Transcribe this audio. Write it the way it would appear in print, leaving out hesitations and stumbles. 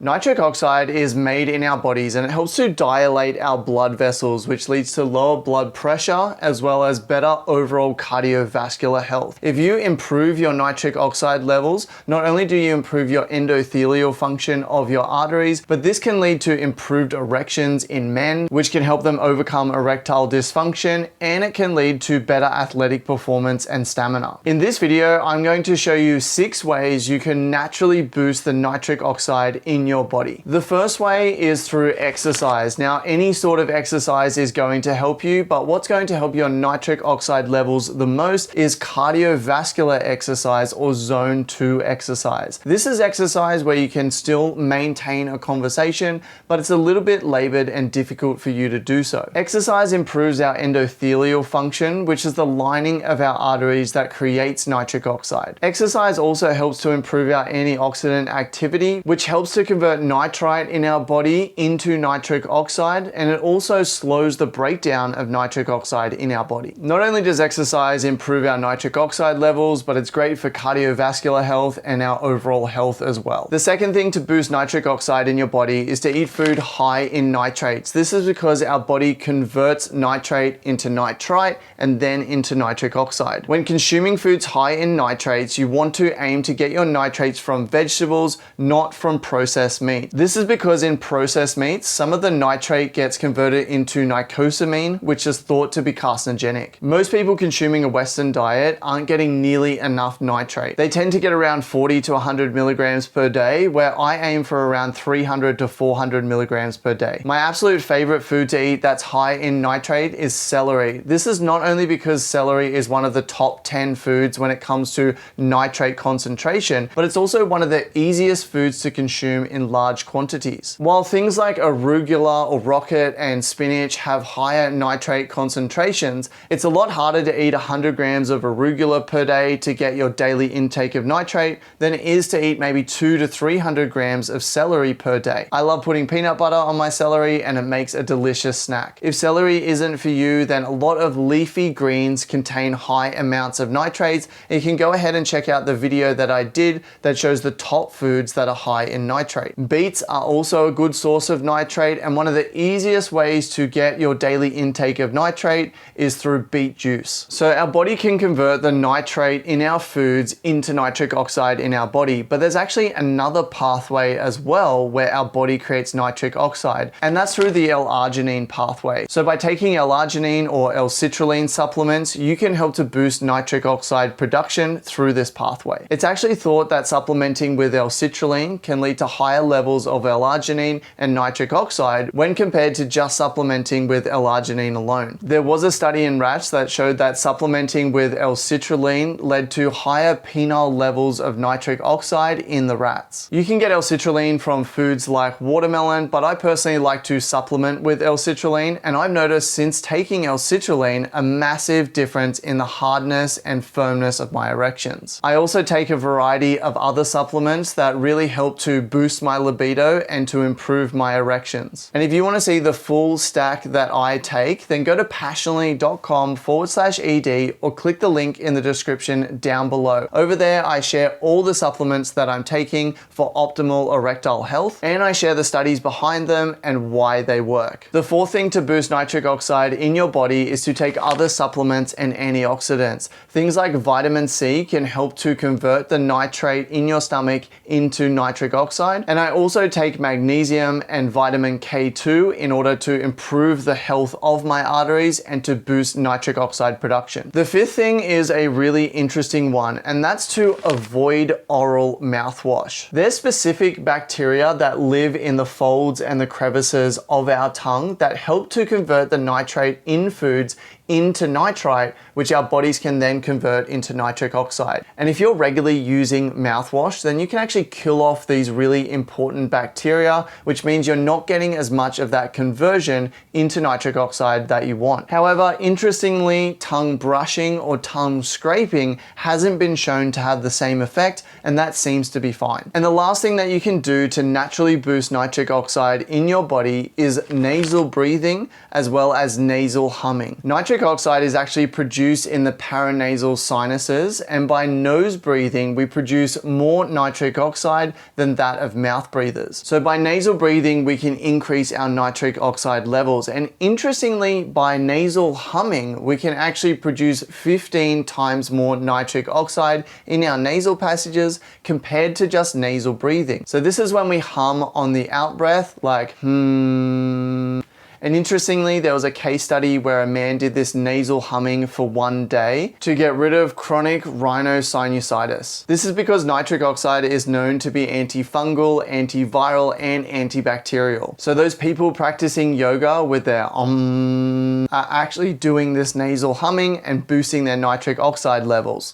Nitric oxide is made in our bodies and it helps to dilate our blood vessels, which leads to lower blood pressure as well as better overall cardiovascular health. If you improve your nitric oxide levels, not only do you improve your endothelial function of your arteries, but this can lead to improved erections in men, which can help them overcome erectile dysfunction, and it can lead to better athletic performance and stamina. In this video, I'm going to show you 6 ways you can naturally boost the nitric oxide in your body. The first way is through exercise. Now, any sort of exercise is going to help you, but what's going to help your nitric oxide levels the most is cardiovascular exercise or zone 2 exercise. This is exercise where you can still maintain a conversation, but it's a little bit labored and difficult for you to do so. Exercise improves our endothelial function, which is the lining of our arteries that creates nitric oxide. Exercise also helps to improve our antioxidant activity, which helps to convert nitrite in our body into nitric oxide, and it also slows the breakdown of nitric oxide in our body. Not only does exercise improve our nitric oxide levels, but it's great for cardiovascular health and our overall health as well. The second thing to boost nitric oxide in your body is to eat food high in nitrates. This is because our body converts nitrate into nitrite and then into nitric oxide. When consuming foods high in nitrates, you want to aim to get your nitrates from vegetables, not from processed meat. This is because in processed meats, some of the nitrate gets converted into nicosamine, which is thought to be carcinogenic. Most people consuming a Western diet aren't getting nearly enough nitrate. They tend to get around 40 to 100 milligrams per day, where I aim for around 300 to 400 milligrams per day. My absolute favorite food to eat that's high in nitrate is celery. This is not only because celery is one of the top 10 foods when it comes to nitrate concentration, but it's also one of the easiest foods to consume in large quantities. While things like arugula or rocket and spinach have higher nitrate concentrations, it's a lot harder to eat 100 grams of arugula per day to get your daily intake of nitrate than it is to eat maybe 200 to 300 grams of celery per day. I love putting peanut butter on my celery and it makes a delicious snack. If celery isn't for you, then a lot of leafy greens contain high amounts of nitrates, and you can go ahead and check out the video that I did that shows the top foods that are high in nitrate. Beets are also a good source of nitrate, and one of the easiest ways to get your daily intake of nitrate is through beet juice. So our body can convert the nitrate in our foods into nitric oxide in our body, but there's actually another pathway as well where our body creates nitric oxide, and that's through the L-arginine pathway. So by taking L-arginine or L-citrulline supplements, you can help to boost nitric oxide production through this pathway. It's actually thought that supplementing with L-citrulline can lead to higher levels of L-arginine and nitric oxide when compared to just supplementing with L-arginine alone. There was a study in rats that showed that supplementing with L-citrulline led to higher penile levels of nitric oxide in the rats. You can get L-citrulline from foods like watermelon, but I personally like to supplement with L-citrulline, and I've noticed since taking L-citrulline a massive difference in the hardness and firmness of my erections. I also take a variety of other supplements that really help to boost my libido and to improve my erections. And if you want to see the full stack that I take, then go to passionately.com/ED or click the link in the description down below. Over there, I share all the supplements that I'm taking for optimal erectile health, and I share the studies behind them and why they work. The fourth thing to boost nitric oxide in your body is to take other supplements and antioxidants. Things like vitamin C can help to convert the nitrate in your stomach into nitric oxide, and I also take magnesium and vitamin K2 in order to improve the health of my arteries and to boost nitric oxide production. The fifth thing is a really interesting one, and that's to avoid oral mouthwash. There's specific bacteria that live in the folds and the crevices of our tongue that help to convert the nitrate in foods into nitrite, which our bodies can then convert into nitric oxide. And if you're regularly using mouthwash, then you can actually kill off these really important bacteria, which means you're not getting as much of that conversion into nitric oxide that you want. However, interestingly, tongue brushing or tongue scraping hasn't been shown to have the same effect, and that seems to be fine. And the last thing that you can do to naturally boost nitric oxide in your body is nasal breathing as well as nasal humming. Nitric Nitric oxide is actually produced in the paranasal sinuses, and by nose breathing, we produce more nitric oxide than that of mouth breathers. So by nasal breathing, we can increase our nitric oxide levels. And interestingly, by nasal humming, we can actually produce 15 times more nitric oxide in our nasal passages compared to just nasal breathing. So this is when we hum on the out breath, like And interestingly, there was a case study where a man did this nasal humming for 1 day to get rid of chronic rhinosinusitis. This is because nitric oxide is known to be antifungal, antiviral, and antibacterial. So those people practicing yoga with their are actually doing this nasal humming and boosting their nitric oxide levels.